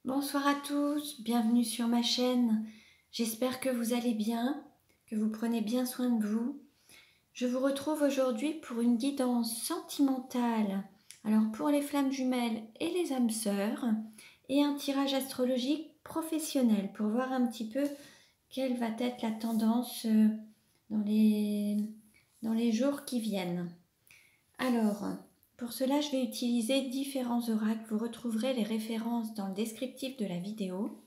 Bonsoir à tous, bienvenue sur ma chaîne. J'espère que vous allez bien, que vous prenez bien soin de vous. Je vous retrouve aujourd'hui pour une guidance sentimentale. Alors pour les flammes jumelles et les âmes sœurs, et un tirage astrologique professionnel pour voir un petit peu quelle va être la tendance dans les jours qui viennent. Alors, pour cela, je vais utiliser différents oracles. Vous retrouverez les références dans le descriptif de la vidéo.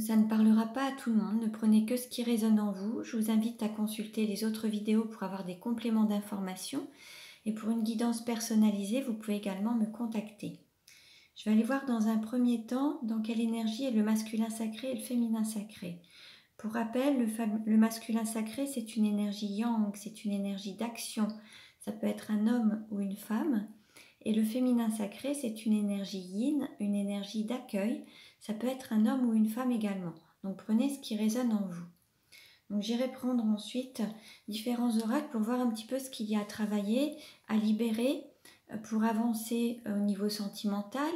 Ça ne parlera pas à tout le monde, ne prenez que ce qui résonne en vous. Je vous invite à consulter les autres vidéos pour avoir des compléments d'informations. Et pour une guidance personnalisée, vous pouvez également me contacter. Je vais aller voir dans un premier temps dans quelle énergie est le masculin sacré et le féminin sacré. Pour rappel, le masculin sacré, c'est une énergie yang, c'est une énergie d'action. Ça peut être un homme ou une femme. Et le féminin sacré, c'est une énergie yin, une énergie d'accueil. Ça peut être un homme ou une femme également. Donc prenez ce qui résonne en vous. Donc j'irai prendre ensuite différents oracles pour voir un petit peu ce qu'il y a à travailler, à libérer, pour avancer au niveau sentimental,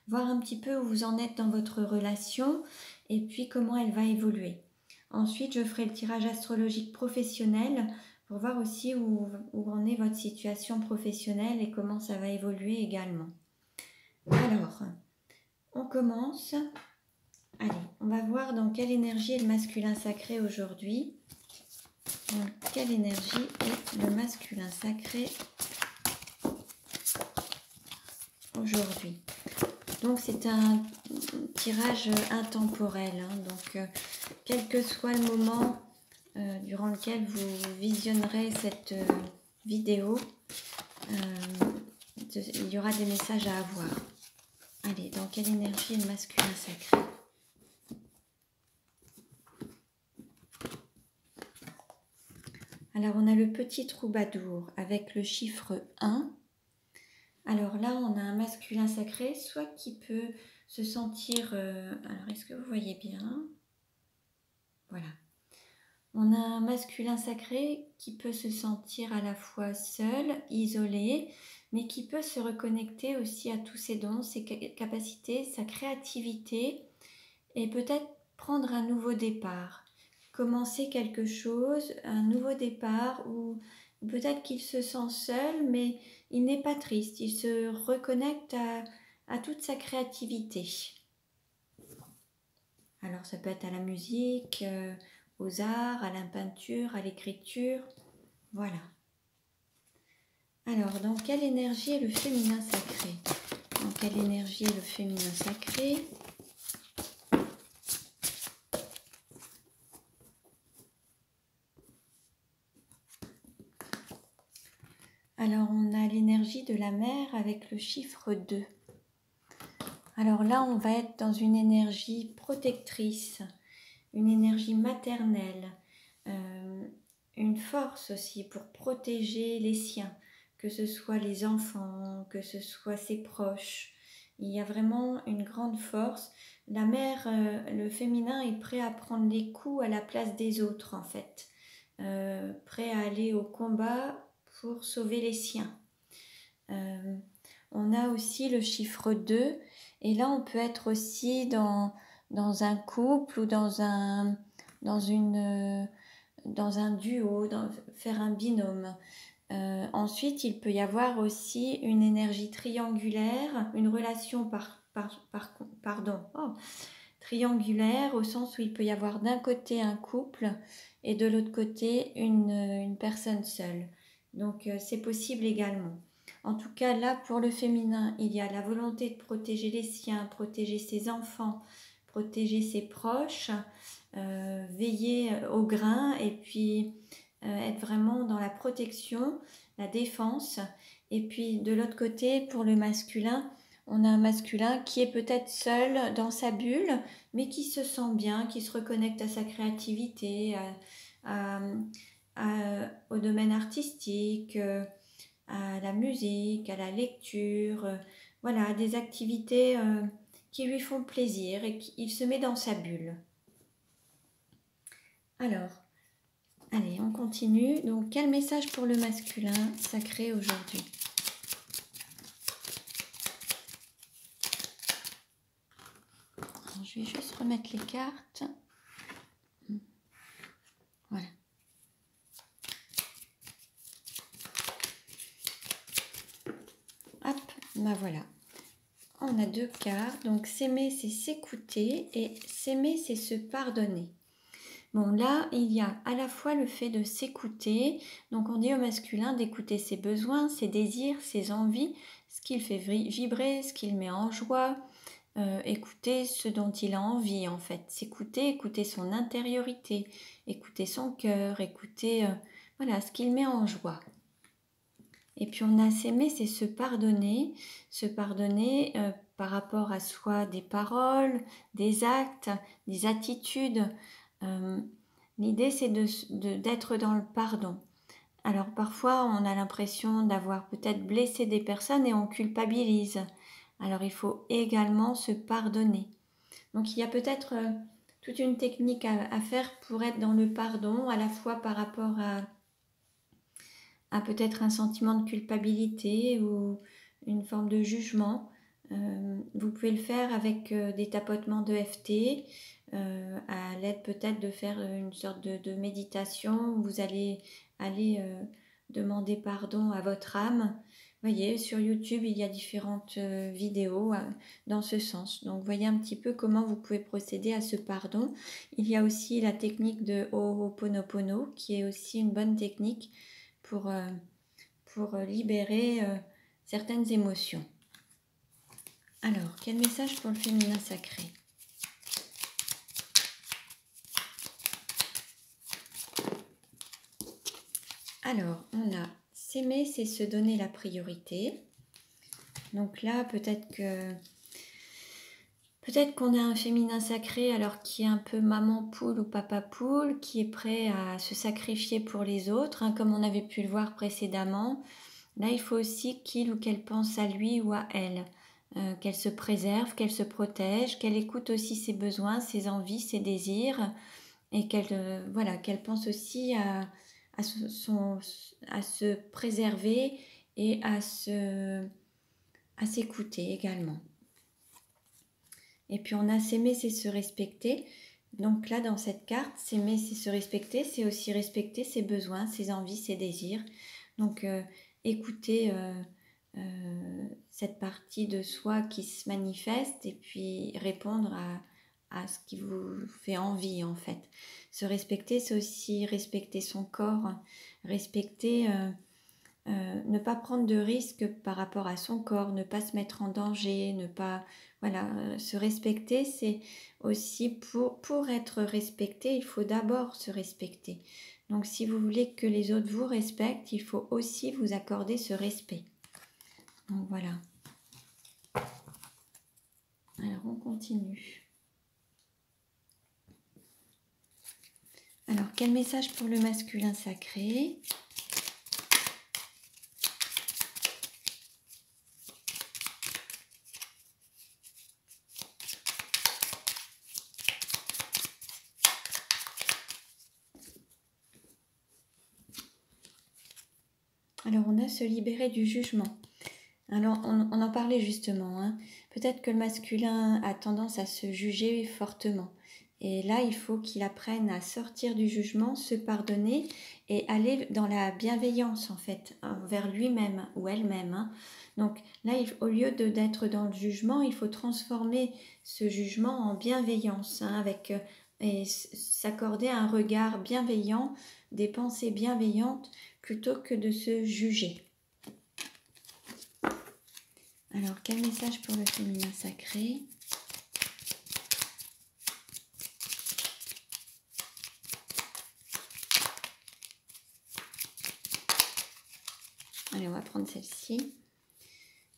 voir un petit peu où vous en êtes dans votre relation et puis comment elle va évoluer. Ensuite, je ferai le tirage astrologique professionnel pour voir aussi où en est votre situation professionnelle et comment ça va évoluer également. Alors, on commence. Allez, on va voir dans quelle énergie est le masculin sacré aujourd'hui. Dans quelle énergie est le masculin sacré aujourd'hui. Donc c'est un tirage intemporel. Donc quel que soit le moment durant lequel vous visionnerez cette vidéo, il y aura des messages à avoir. Allez, dans quelle énergie est le masculin sacré ? Alors on a le petit troubadour avec le chiffre 1. Alors là on a un masculin sacré, soit qui peut se sentir... alors est-ce que vous voyez bien ? Voilà. On a un masculin sacré qui peut se sentir à la fois seul, isolé, mais qui peut se reconnecter aussi à tous ses dons, ses capacités, sa créativité et peut-être prendre un nouveau départ, commencer quelque chose, un nouveau départ ou peut-être qu'il se sent seul, mais il n'est pas triste, il se reconnecte à toute sa créativité. Alors ça peut être à la musique, aux arts, à la peinture, à l'écriture, voilà. Alors, dans quelle énergie est le féminin sacré ? Dans quelle énergie est le féminin sacré ? Alors, on a l'énergie de la mer avec le chiffre 2. Alors là, on va être dans une énergie protectrice, une énergie maternelle, une force aussi pour protéger les siens, que ce soit les enfants, que ce soit ses proches. Il y a vraiment une grande force. La mère, le féminin est prêt à prendre les coups à la place des autres en fait. Prêt à aller au combat pour sauver les siens. On a aussi le chiffre 2 et là on peut être aussi dans un couple ou dans un duo, faire un binôme. Ensuite, il peut y avoir aussi une énergie triangulaire, une relation triangulaire au sens où il peut y avoir d'un côté un couple et de l'autre côté une personne seule. Donc c'est possible également. En tout cas, là, pour le féminin, il y a la volonté de protéger les siens, protéger ses enfants, protéger ses proches, veiller au grain et puis être vraiment dans la protection, la défense. Et puis de l'autre côté, pour le masculin, on a un masculin qui est peut-être seul dans sa bulle, mais qui se sent bien, qui se reconnecte à sa créativité, au domaine artistique, à la musique, à la lecture, voilà, à des activités qui lui font plaisir et qu'il se met dans sa bulle. Alors, allez, on continue. Donc, quel message pour le masculin sacré aujourd'hui ? Alors, je vais juste remettre les cartes. Voilà. Hop, ben voilà. On a 2 cartes. Donc, s'aimer, c'est s'écouter et s'aimer, c'est se pardonner. Bon, là, il y a à la fois le fait de s'écouter. Donc, on dit au masculin d'écouter ses besoins, ses désirs, ses envies, ce qu'il fait vibrer, ce qu'il met en joie. Écouter ce dont il a envie, en fait. S'écouter, écouter son intériorité, écouter son cœur, écouter voilà, ce qu'il met en joie. Et puis on a s'aimer, c'est se pardonner par rapport à soi des paroles, des actes, des attitudes. L'idée c'est d'être dans le pardon. Alors parfois on a l'impression d'avoir peut-être blessé des personnes et on culpabilise. Alors il faut également se pardonner. Donc il y a peut-être toute une technique à faire pour être dans le pardon, à la fois par rapport à peut-être un sentiment de culpabilité ou une forme de jugement. Vous pouvez le faire avec des tapotements d'EFT, à l'aide peut-être de faire une sorte de méditation où vous allez aller demander pardon à votre âme. Vous voyez, sur YouTube, il y a différentes vidéos dans ce sens. Donc, voyez un petit peu comment vous pouvez procéder à ce pardon. Il y a aussi la technique de Ho'oponopono, qui est aussi une bonne technique pour libérer certaines émotions. Alors, quel message pour le féminin sacré? Alors, on a s'aimer, c'est se donner la priorité. Donc là, peut-être qu'on a un féminin sacré alors qui est un peu maman poule ou papa poule, qui est prêt à se sacrifier pour les autres, hein, comme on avait pu le voir précédemment. Là, il faut aussi qu'il ou qu'elle pense à lui ou à elle, qu'elle se préserve, qu'elle se protège, qu'elle écoute aussi ses besoins, ses envies, ses désirs, et qu'elle pense aussi à se préserver et à s'écouter également. Et puis on a s'aimer, c'est se respecter. Donc là, dans cette carte, s'aimer, c'est se respecter, c'est aussi respecter ses besoins, ses envies, ses désirs. Donc écouter cette partie de soi qui se manifeste et puis répondre à ce qui vous fait envie en fait. Se respecter, c'est aussi respecter son corps, respecter, ne pas prendre de risques par rapport à son corps, ne pas se mettre en danger, ne pas... Voilà, se respecter, c'est aussi pour être respecté, il faut d'abord se respecter. Donc si vous voulez que les autres vous respectent, il faut aussi vous accorder ce respect. Donc voilà. Alors on continue. Alors quel message pour le masculin sacré? Alors on a se libérer du jugement. Alors on en parlait justement, hein. Peut-être que le masculin a tendance à se juger fortement. Et là, il faut qu'il apprenne à sortir du jugement, se pardonner et aller dans la bienveillance en fait, envers lui-même ou elle-même, hein. Donc là, au lieu d'être dans le jugement, il faut transformer ce jugement en bienveillance, hein, et s'accorder un regard bienveillant, des pensées bienveillantes plutôt que de se juger. Alors, quel message pour le féminin sacré? Allez, on va prendre celle-ci.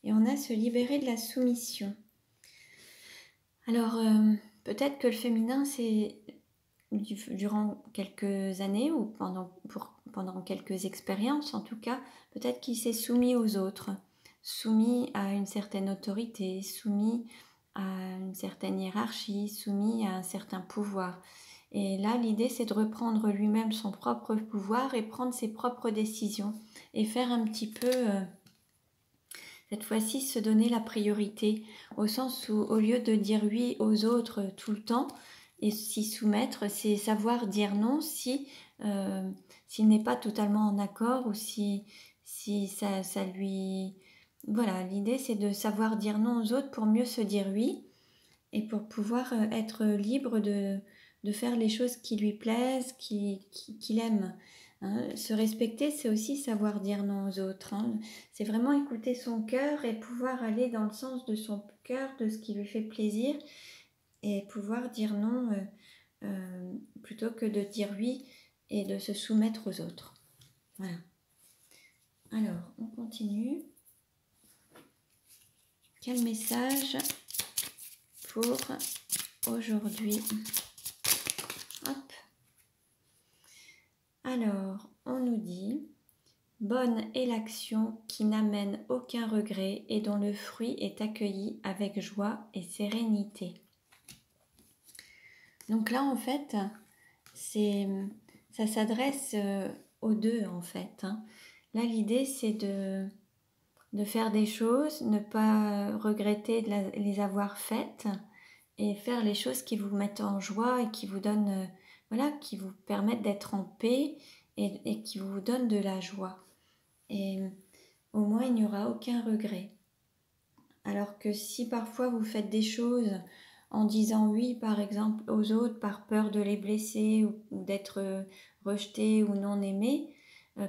Et on a se libérer de la soumission. Alors, peut-être que le féminin, c'est durant quelques années ou pendant quelques expériences, en tout cas, peut-être qu'il s'est soumis aux autres, soumis à une certaine autorité, soumis à une certaine hiérarchie, soumis à un certain pouvoir. Et là, l'idée, c'est de reprendre lui-même son propre pouvoir et prendre ses propres décisions et faire un petit peu cette fois-ci se donner la priorité, au sens où au lieu de dire oui aux autres tout le temps et s'y soumettre, c'est savoir dire non si s'il n'est pas totalement en accord ou si ça lui... Voilà, l'idée c'est de savoir dire non aux autres pour mieux se dire oui et pour pouvoir être libre de faire les choses qui lui plaisent, qu'il aime. Hein. Se respecter, c'est aussi savoir dire non aux autres. Hein. C'est vraiment écouter son cœur et pouvoir aller dans le sens de son cœur, de ce qui lui fait plaisir, et pouvoir dire non plutôt que de dire oui et de se soumettre aux autres. Voilà. Alors, on continue. Quel message pour aujourd'hui? Hop. Alors, on nous dit « Bonne est l'action qui n'amène aucun regret et dont le fruit est accueilli avec joie et sérénité. » Donc là, en fait, ça s'adresse aux deux, en fait. Hein. Là, l'idée, c'est de faire des choses, ne pas regretter de les avoir faites et faire les choses qui vous mettent en joie et qui vous donnent, voilà, qui vous permettent d'être en paix et qui vous donnent de la joie. Et au moins, il n'y aura aucun regret. Alors que si parfois vous faites des choses en disant oui, par exemple, aux autres par peur de les blesser ou d'être rejeté ou non aimé,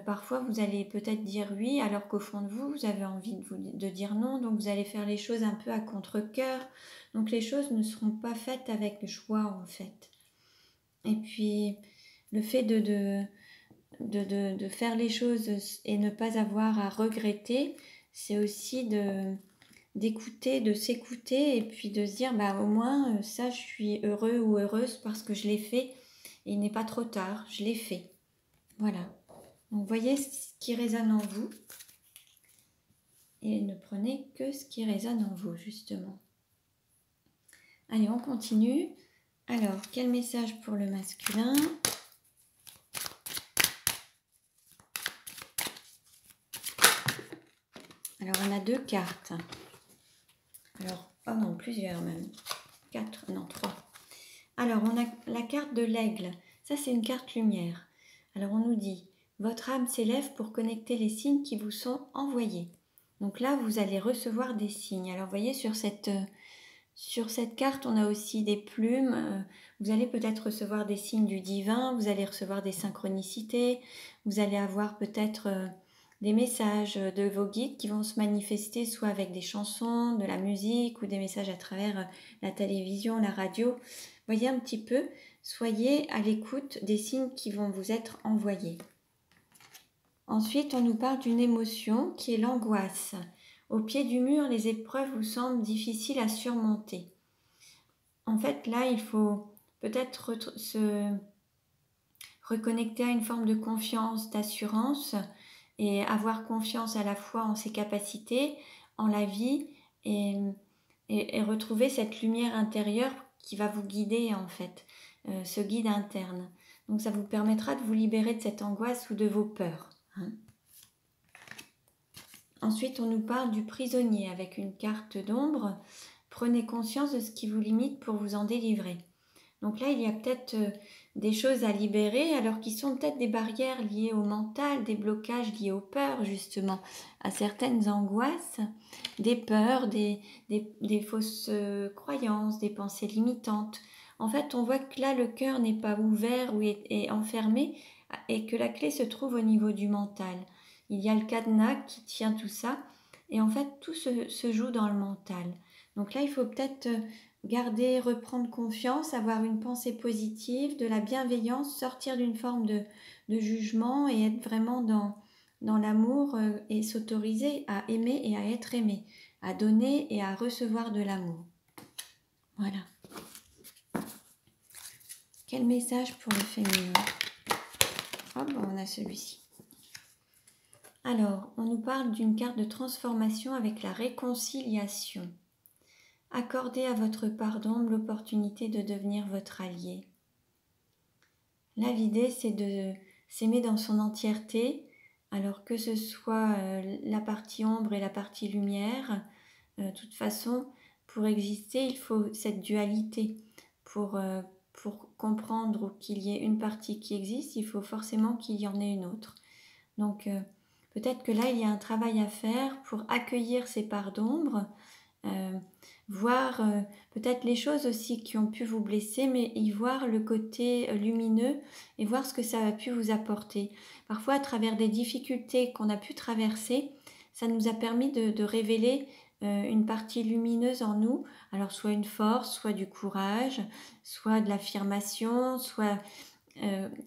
parfois vous allez peut-être dire oui alors qu'au fond de vous, vous avez envie de dire non, donc vous allez faire les choses un peu à contre-cœur. Donc les choses ne seront pas faites avec joie en fait. Et puis le fait de faire les choses et ne pas avoir à regretter, c'est aussi d'écouter, de s'écouter et puis de se dire bah au moins ça je suis heureux ou heureuse parce que je l'ai fait et il n'est pas trop tard, je l'ai fait. Voilà. Donc voyez ce qui résonne en vous et ne prenez que ce qui résonne en vous justement. Allez, on continue. Alors, quel message pour le masculin ? Alors, on a 2 cartes. Alors, oh non, plusieurs même. 4, non, 3. Alors, on a la carte de l'aigle. Ça, c'est une carte lumière. Alors, on nous dit, votre âme s'élève pour connecter les signes qui vous sont envoyés. Donc là, vous allez recevoir des signes. Alors, vous voyez, sur cette carte, on a aussi des plumes. Vous allez peut-être recevoir des signes du divin. Vous allez recevoir des synchronicités. Vous allez avoir peut-être des messages de vos guides qui vont se manifester soit avec des chansons, de la musique ou des messages à travers la télévision, la radio. Voyez un petit peu, soyez à l'écoute des signes qui vont vous être envoyés. Ensuite, on nous parle d'une émotion qui est l'angoisse. Au pied du mur, les épreuves vous semblent difficiles à surmonter. En fait, là, il faut peut-être se reconnecter à une forme de confiance, d'assurance et avoir confiance à la fois en ses capacités, en la vie et retrouver cette lumière intérieure qui va vous guider en fait, ce guide interne. Donc ça vous permettra de vous libérer de cette angoisse ou de vos peurs. Hein. Ensuite, on nous parle du prisonnier avec une carte d'ombre. Prenez conscience de ce qui vous limite pour vous en délivrer. Donc là, il y a peut-être des choses à libérer, alors qui sont peut-être des barrières liées au mental, des blocages liés aux peurs, justement, à certaines angoisses, des peurs, des fausses croyances, des pensées limitantes. En fait, on voit que là, le cœur n'est pas ouvert ou est enfermé et que la clé se trouve au niveau du mental. Il y a le cadenas qui tient tout ça et en fait, tout se joue dans le mental. Donc là, il faut peut-être garder, reprendre confiance, avoir une pensée positive, de la bienveillance, sortir d'une forme de jugement et être vraiment dans l'amour et s'autoriser à aimer et à être aimé, à donner et à recevoir de l'amour. Voilà. Quel message pour le féminin ? Oh, bon, on a celui-ci. Alors, on nous parle d'une carte de transformation avec la réconciliation. Accordez à votre part d'ombre l'opportunité de devenir votre allié. Là, l'idée, c'est de s'aimer dans son entièreté, Alors que ce soit la partie ombre et la partie lumière, de toute façon, pour exister, il faut cette dualité. Pour comprendre qu'il y ait une partie qui existe, il faut forcément qu'il y en ait une autre. Donc peut-être que là, il y a un travail à faire pour accueillir ces parts d'ombre, voir peut-être les choses aussi qui ont pu vous blesser, mais y voir le côté lumineux et voir ce que ça a pu vous apporter. Parfois, à travers des difficultés qu'on a pu traverser, ça nous a permis de révéler une partie lumineuse en nous, alors soit une force, soit du courage, soit de l'affirmation, soit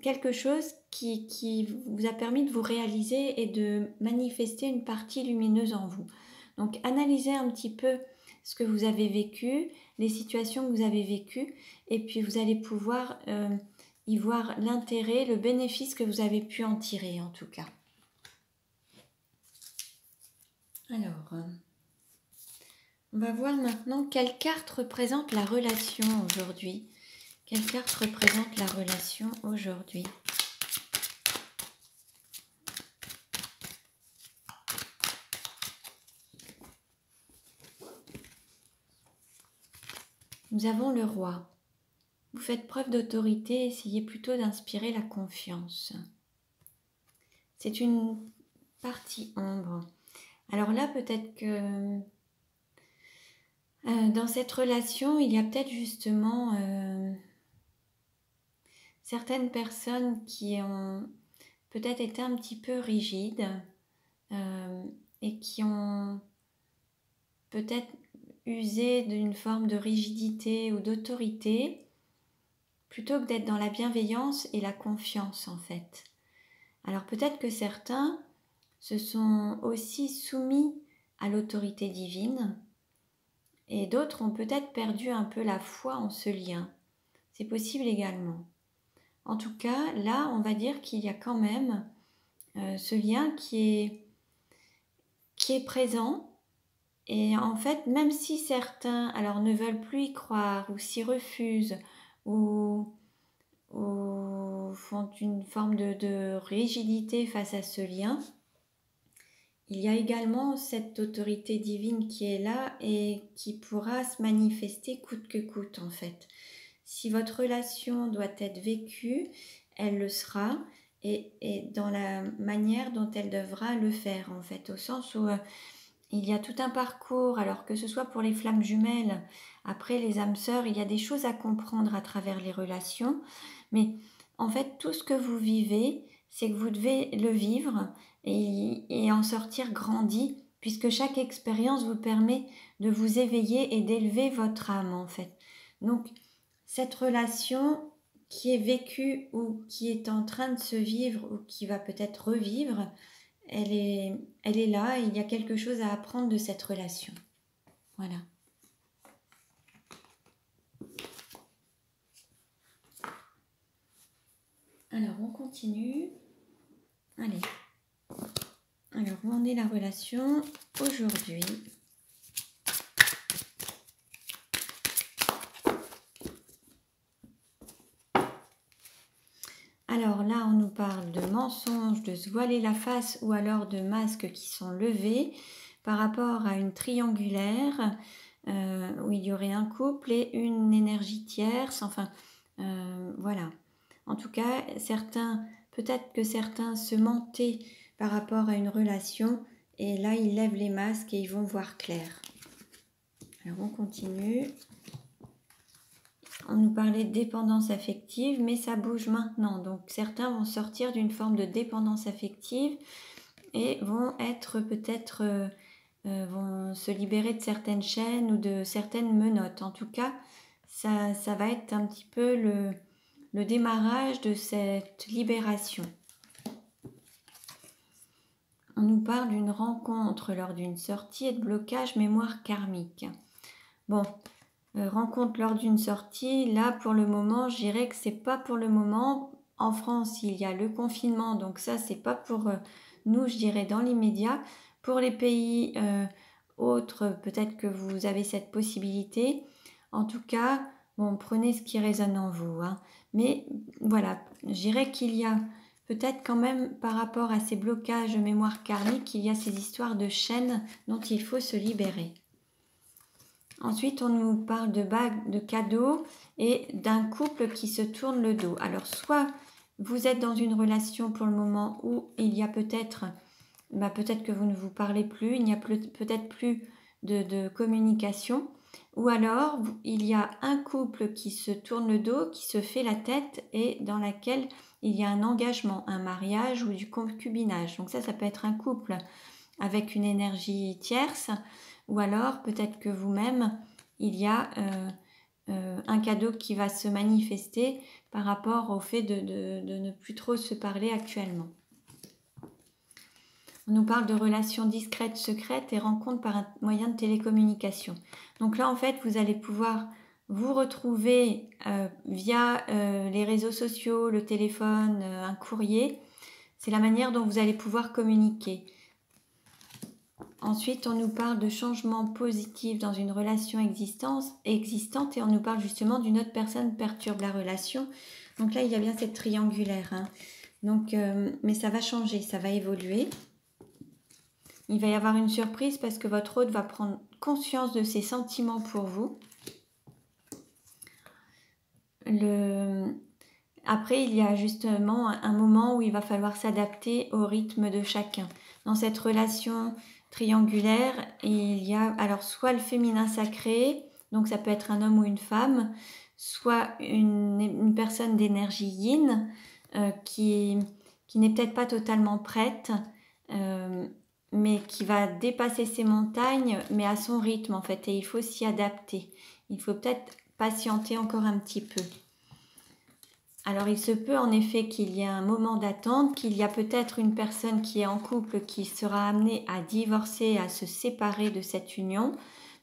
quelque chose qui vous a permis de vous réaliser et de manifester une partie lumineuse en vous. Donc analysez un petit peu ce que vous avez vécu, les situations que vous avez vécues, et puis vous allez pouvoir y voir l'intérêt, le bénéfice que vous avez pu en tirer en tout cas. Alors, on va voir maintenant quelle carte représente la relation aujourd'hui. Quelle carte représente la relation aujourd'hui? Nous avons le roi. Vous faites preuve d'autorité, essayez plutôt d'inspirer la confiance. C'est une partie ombre. Alors là, peut-être que dans cette relation, il y a peut-être justement certaines personnes qui ont peut-être été un petit peu rigides et qui ont peut-être usé d'une forme de rigidité ou d'autorité plutôt que d'être dans la bienveillance et la confiance en fait. Alors peut-être que certains se sont aussi soumis à l'autorité divine et d'autres ont peut-être perdu un peu la foi en ce lien. C'est possible également. En tout cas, là, on va dire qu'il y a quand même ce lien qui est présent. Et en fait, même si certains alors ne veulent plus y croire ou s'y refusent ou font une forme de rigidité face à ce lien, il y a également cette autorité divine qui est là et qui pourra se manifester coûte que coûte en fait. Si votre relation doit être vécue, elle le sera et dans la manière dont elle devra le faire en fait, au sens où il y a tout un parcours, alors que ce soit pour les flammes jumelles, après les âmes sœurs, il y a des choses à comprendre à travers les relations, mais en fait tout ce que vous vivez, c'est que vous devez le vivre et en sortir grandi, puisque chaque expérience vous permet de vous éveiller et d'élever votre âme en fait. Donc cette relation qui est vécue ou qui est en train de se vivre ou qui va peut-être revivre, elle est là et il y a quelque chose à apprendre de cette relation. Voilà. Alors, on continue. Allez. Alors, où en est la relation aujourd'hui? Alors là, on nous parle de mensonges, de se voiler la face ou alors de masques qui sont levés par rapport à une triangulaire où il y aurait un couple et une énergie tierce. Enfin, voilà. En tout cas, peut-être que certains se mentaient par rapport à une relation et là, ils lèvent les masques et ils vont voir clair. Alors, on continue. On nous parlait de dépendance affective, mais ça bouge maintenant. Donc certains vont sortir d'une forme de dépendance affective et vont être peut-être, vont se libérer de certaines chaînes ou de certaines menottes. En tout cas, ça va être un petit peu le démarrage de cette libération. On nous parle d'une rencontre lors d'une sortie et de blocage mémoire karmique. Bon. Rencontre lors d'une sortie, là pour le moment, je dirais que c'est pas pour le moment. En France, il y a le confinement, donc ça c'est pas pour nous, je dirais dans l'immédiat. Pour les pays autres, peut-être que vous avez cette possibilité. En tout cas, bon, prenez ce qui résonne en vous. Hein. Mais voilà, je dirais qu'il y a peut-être quand même par rapport à ces blocages de mémoire karmique, il y a ces histoires de chaînes dont il faut se libérer. Ensuite, on nous parle de bagues, de cadeaux et d'un couple qui se tourne le dos. Alors, soit vous êtes dans une relation pour le moment où il y a peut-être que vous ne vous parlez plus, il n'y a peut-être plus de communication, ou alors il y a un couple qui se tourne le dos, qui se fait la tête et dans laquelle il y a un engagement, un mariage ou du concubinage. Donc ça peut être un couple avec une énergie tierce, ou alors peut-être que vous-même, il y a un cadeau qui va se manifester par rapport au fait de ne plus trop se parler actuellement. On nous parle de relations discrètes, secrètes et rencontres par un moyen de télécommunication. Donc là, en fait, vous allez pouvoir vous retrouver via les réseaux sociaux, le téléphone, un courrier. C'est la manière dont vous allez pouvoir communiquer. Ensuite, on nous parle de changements positifs dans une relation existante et on nous parle justement d'une autre personne perturbe la relation. Donc là, il y a bien cette triangulaire. Hein. Donc, mais ça va changer, ça va évoluer. Il va y avoir une surprise parce que votre hôte va prendre conscience de ses sentiments pour vous. Après, il y a justement un moment où il va falloir s'adapter au rythme de chacun. Dans cette relation triangulaire, il y a alors soit le féminin sacré, donc ça peut être un homme ou une femme, soit une personne d'énergie yin qui n'est peut-être pas totalement prête, mais qui va dépasser ses montagnes, mais à son rythme en fait, et il faut s'y adapter. Il faut peut-être patienter encore un petit peu. Alors il se peut en effet qu'il y ait un moment d'attente, qu'il y a peut-être une personne qui est en couple qui sera amenée à divorcer, à se séparer de cette union,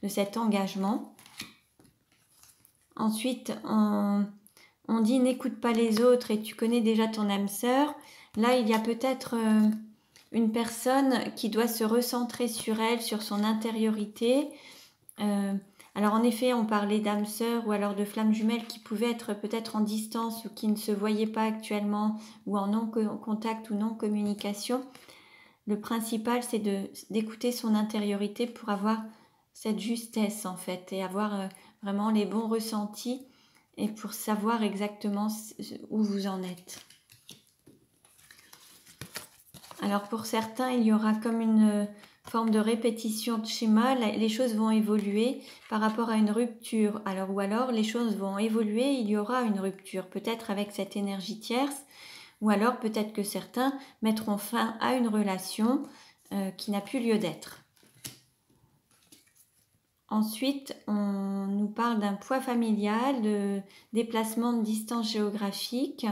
de cet engagement. Ensuite, on dit n'écoute pas les autres et tu connais déjà ton âme sœur. Là, il y a peut-être une personne qui doit se recentrer sur elle, sur son intériorité. Alors en effet, on parlait d'âme sœur ou alors de flammes jumelles qui pouvaient être peut-être en distance ou qui ne se voyaient pas actuellement ou en non-contact ou non-communication. Le principal, c'est d'écouter son intériorité pour avoir cette justesse en fait et avoir vraiment les bons ressentis et pour savoir exactement où vous en êtes. Alors pour certains, il y aura comme une forme de répétition de schéma, les choses vont évoluer par rapport à une rupture. Ou alors les choses vont évoluer, il y aura une rupture, peut-être avec cette énergie tierce, ou alors peut-être que certains mettront fin à une relation qui n'a plus lieu d'être. Ensuite, on nous parle d'un poids familial, de déplacement de distance géographique.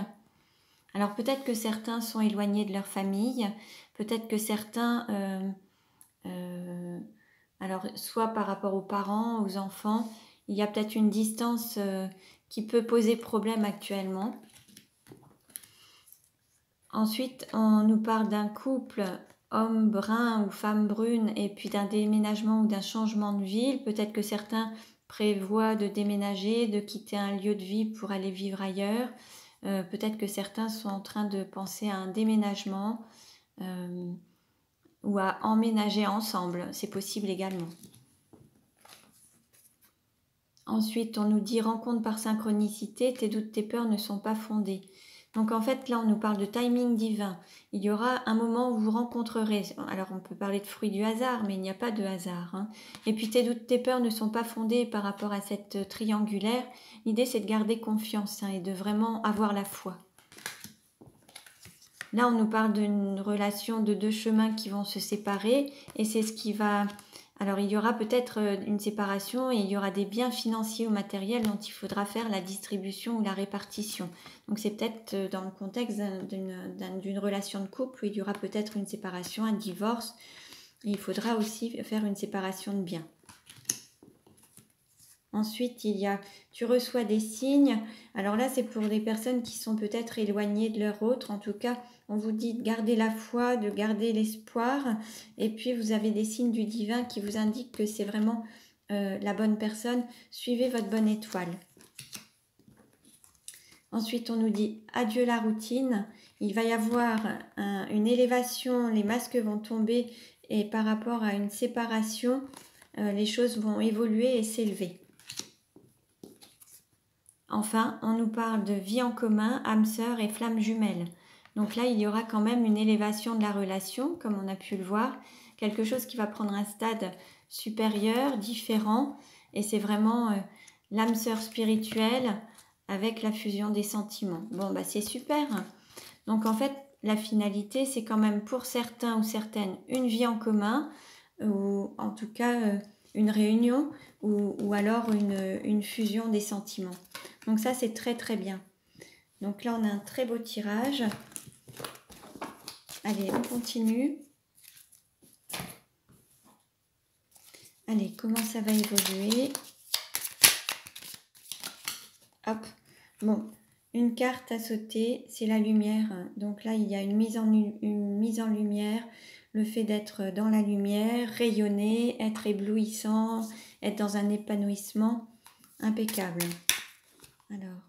Alors peut-être que certains sont éloignés de leur famille, peut-être que certains, alors soit par rapport aux parents, aux enfants, il y a peut-être une distance qui peut poser problème actuellement. Ensuite, on nous parle d'un couple homme brun ou femme brune et puis d'un déménagement ou d'un changement de ville. Peut-être que certains prévoient de déménager, de quitter un lieu de vie pour aller vivre ailleurs. Peut-être que certains sont en train de penser à un déménagement ou à emménager ensemble. C'est possible également. Ensuite, on nous dit rencontre par synchronicité, tes doutes, tes peurs ne sont pas fondés. Donc en fait, là, on nous parle de timing divin. Il y aura un moment où vous rencontrerez. Alors, on peut parler de fruit du hasard, mais il n'y a pas de hasard. Hein. Et puis, tes doutes, tes peurs ne sont pas fondés par rapport à cette triangulaire. L'idée, c'est de garder confiance et de vraiment avoir la foi. Là, on nous parle d'une relation de deux chemins qui vont se séparer et c'est ce qui va... Alors, il y aura peut-être une séparation et il y aura des biens financiers ou matériels dont il faudra faire la distribution ou la répartition. Donc, c'est peut-être dans le contexte d'une relation de couple où il y aura peut-être une séparation, un divorce. Et il faudra aussi faire une séparation de biens. Ensuite, il y a tu reçois des signes. Alors là, c'est pour des personnes qui sont peut-être éloignées de leur autre. En tout cas, on vous dit de garder la foi, de garder l'espoir. Et puis, vous avez des signes du divin qui vous indiquent que c'est vraiment la bonne personne. Suivez votre bonne étoile. Ensuite, on nous dit adieu la routine. Il va y avoir une élévation, les masques vont tomber et par rapport à une séparation, les choses vont évoluer et s'élever. Enfin, on nous parle de vie en commun, âme sœur et flamme jumelle. Donc là, il y aura quand même une élévation de la relation, comme on a pu le voir. Quelque chose qui va prendre un stade supérieur, différent. Et c'est vraiment l'âme sœur spirituelle avec la fusion des sentiments. Bon, bah c'est super. Donc en fait, la finalité, c'est quand même pour certains ou certaines une vie en commun, ou en tout cas une réunion, ou alors une fusion des sentiments. Donc ça, c'est très très bien. Donc là, on a un très beau tirage. Allez, on continue. Allez, comment ça va évoluer? Hop, bon, une carte à sauter, c'est la lumière. Donc là, il y a une mise en lumière, le fait d'être dans la lumière, rayonner, être éblouissant, être dans un épanouissement impeccable. Alors,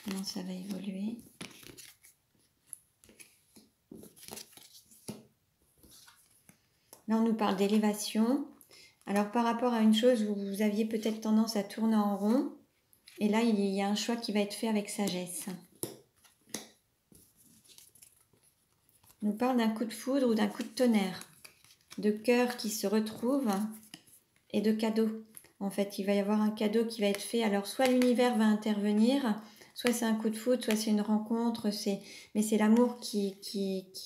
comment ça va évoluer? Là, on nous parle d'élévation. Alors, par rapport à une chose où vous aviez peut-être tendance à tourner en rond, et là, il y a un choix qui va être fait avec sagesse. On nous parle d'un coup de foudre ou d'un coup de tonnerre, de cœur qui se retrouve et de cadeaux. En fait, il va y avoir un cadeau qui va être fait. Alors, soit l'univers va intervenir, soit c'est un coup de foudre, soit c'est une rencontre, mais c'est l'amour qui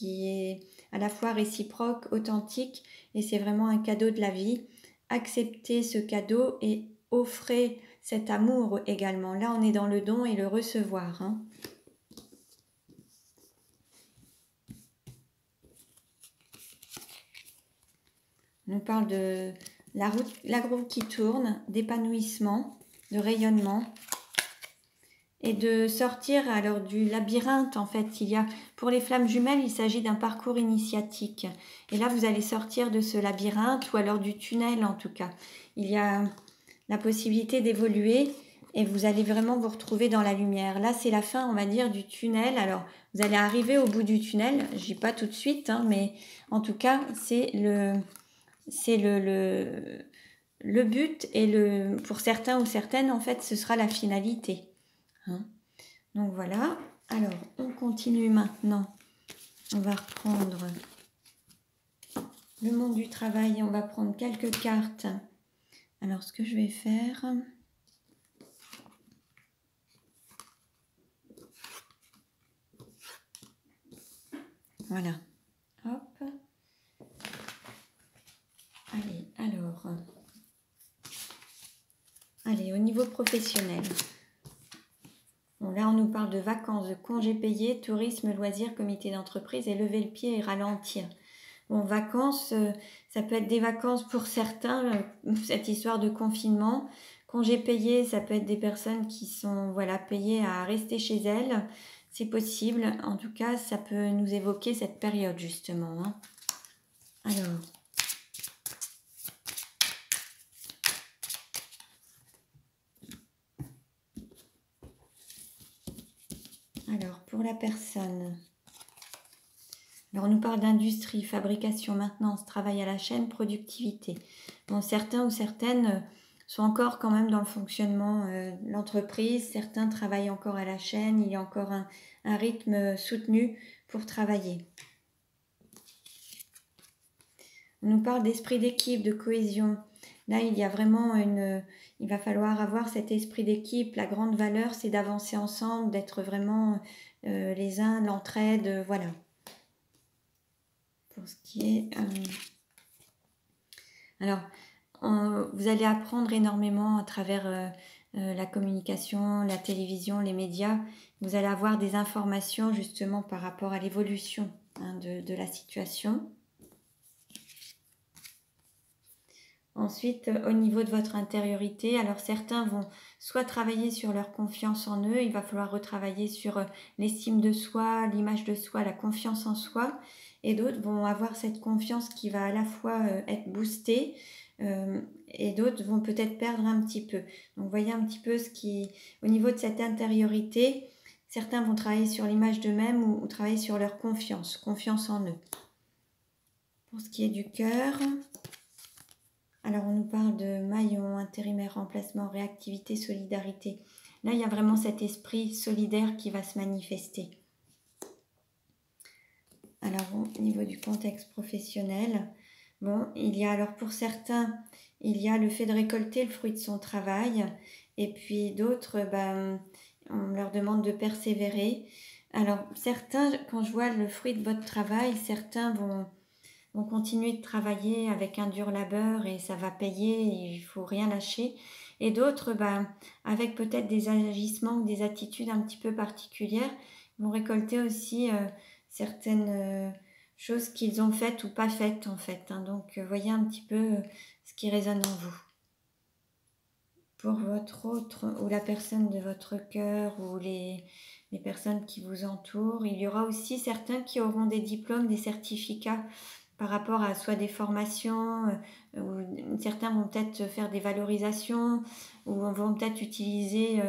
est à la fois réciproque, authentique, et c'est vraiment un cadeau de la vie. Acceptez ce cadeau et offrez cet amour également. Là, on est dans le don et le recevoir. On nous parle de la roue qui tourne, d'épanouissement, de rayonnement et de sortir alors du labyrinthe. En fait, pour les flammes jumelles, il s'agit d'un parcours initiatique. Et là, vous allez sortir de ce labyrinthe ou alors du tunnel en tout cas. Il y a la possibilité d'évoluer et vous allez vraiment vous retrouver dans la lumière. Là, c'est la fin, on va dire, du tunnel. Alors, vous allez arriver au bout du tunnel. Je dis pas tout de suite, mais en tout cas, c'est le but et pour certains ou certaines, en fait, ce sera la finalité. Donc voilà. Alors, on continue maintenant. On va reprendre le monde du travail et on va prendre quelques cartes. Alors, ce que je vais faire... Voilà. Hop. Allez, alors... Allez, au niveau professionnel. Bon, là, on nous parle de vacances, de congés payés, tourisme, loisirs, comité d'entreprise et lever le pied et ralentir. Bon, vacances, ça peut être des vacances pour certains, cette histoire de confinement. Congés payés, ça peut être des personnes qui sont payées à rester chez elles. C'est possible. En tout cas, ça peut nous évoquer cette période, justement. Alors, pour la personne... Alors, on nous parle d'industrie, fabrication, maintenance, travail à la chaîne, productivité. Bon, certains ou certaines sont encore quand même dans le fonctionnement de l'entreprise. Certains travaillent encore à la chaîne. Il y a encore un rythme soutenu pour travailler. On nous parle d'esprit d'équipe, de cohésion. Là, il y a vraiment il va falloir avoir cet esprit d'équipe. La grande valeur, c'est d'avancer ensemble, d'être vraiment les uns, l'entraide, voilà. Pour ce qui est... Alors, vous allez apprendre énormément à travers la communication, la télévision, les médias. Vous allez avoir des informations justement par rapport à l'évolution de la situation. Ensuite, au niveau de votre intériorité, alors certains vont soit travailler sur leur confiance en eux, il va falloir retravailler sur l'estime de soi, l'image de soi, la confiance en soi, et d'autres vont avoir cette confiance qui va à la fois être boostée, et d'autres vont peut-être perdre un petit peu. Donc voyez un petit peu ce qui, au niveau de cette intériorité, certains vont travailler sur l'image d'eux-mêmes ou travailler sur leur confiance en eux. Pour ce qui est du cœur, alors on nous parle de maillon, intérimaire, remplacement, réactivité, solidarité. Là, il y a vraiment cet esprit solidaire qui va se manifester. Alors au niveau du contexte professionnel, bon, il y a alors pour certains, il y a le fait de récolter le fruit de son travail, et puis d'autres, on leur demande de persévérer. Alors certains, quand je vois le fruit de votre travail, certains vont continuer de travailler avec un dur labeur et ça va payer, et il ne faut rien lâcher. Et d'autres, avec peut-être des agissements ou des attitudes un petit peu particulières, vont récolter aussi certaines choses qu'ils ont faites ou pas faites en fait. Donc voyez un petit peu ce qui résonne en vous. Pour votre autre, ou la personne de votre cœur, ou les personnes qui vous entourent, il y aura aussi certains qui auront des diplômes, des certificats par rapport à soit des formations, ou certains vont peut-être faire des valorisations, ou vont peut-être utiliser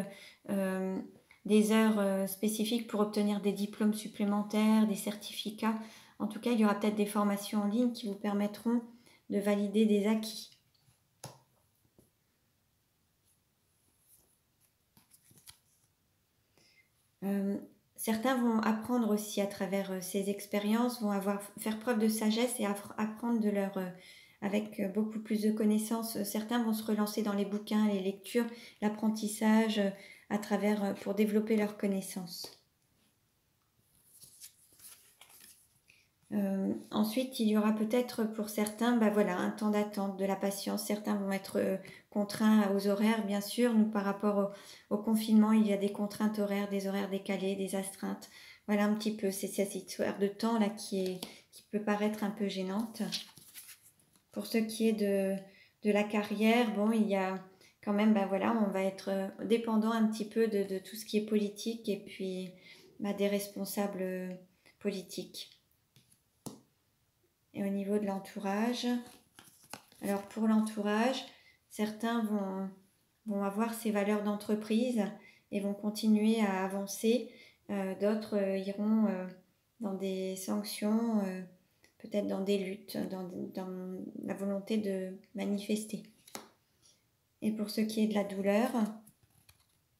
des heures spécifiques pour obtenir des diplômes supplémentaires, des certificats. En tout cas, il y aura peut-être des formations en ligne qui vous permettront de valider des acquis. Certains vont apprendre aussi à travers ces expériences, vont faire preuve de sagesse et apprendre de avec beaucoup plus de connaissances. Certains vont se relancer dans les bouquins, les lectures, l'apprentissage pour développer leurs connaissances. Ensuite, il y aura peut-être pour certains un temps d'attente, de la patience. Certains vont être contraints aux horaires, bien sûr. Nous, par rapport au confinement, il y a des contraintes horaires, des horaires décalés, des astreintes. Voilà un petit peu, c'est cette histoire de temps là qui peut paraître un peu gênante. Pour ce qui est de la carrière, bon, il y a quand même, on va être dépendant un petit peu de tout ce qui est politique et puis des responsables politiques. Et au niveau de l'entourage, alors pour l'entourage, certains vont avoir ces valeurs d'entreprise et vont continuer à avancer. D'autres iront dans des sanctions, peut-être dans des luttes, dans la volonté de manifester. Et pour ce qui est de la douleur,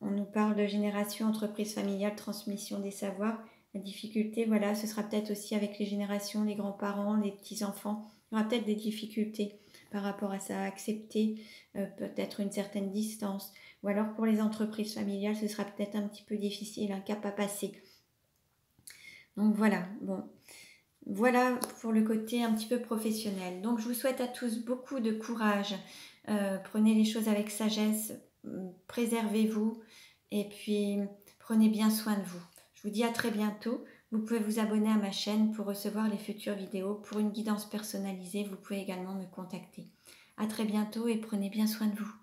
on nous parle de génération, entreprise familiale, transmission des savoirs. La difficulté, ce sera peut-être aussi avec les générations, les grands-parents, les petits-enfants. Il y aura peut-être des difficultés par rapport à ça, accepter peut-être une certaine distance. Ou alors pour les entreprises familiales, ce sera peut-être un petit peu difficile, un cap à passer. Donc voilà, bon. Voilà pour le côté un petit peu professionnel. Donc je vous souhaite à tous beaucoup de courage. Prenez les choses avec sagesse, préservez-vous et puis prenez bien soin de vous. Je vous dis à très bientôt. Vous pouvez vous abonner à ma chaîne pour recevoir les futures vidéos. Pour une guidance personnalisée, vous pouvez également me contacter. À très bientôt et prenez bien soin de vous.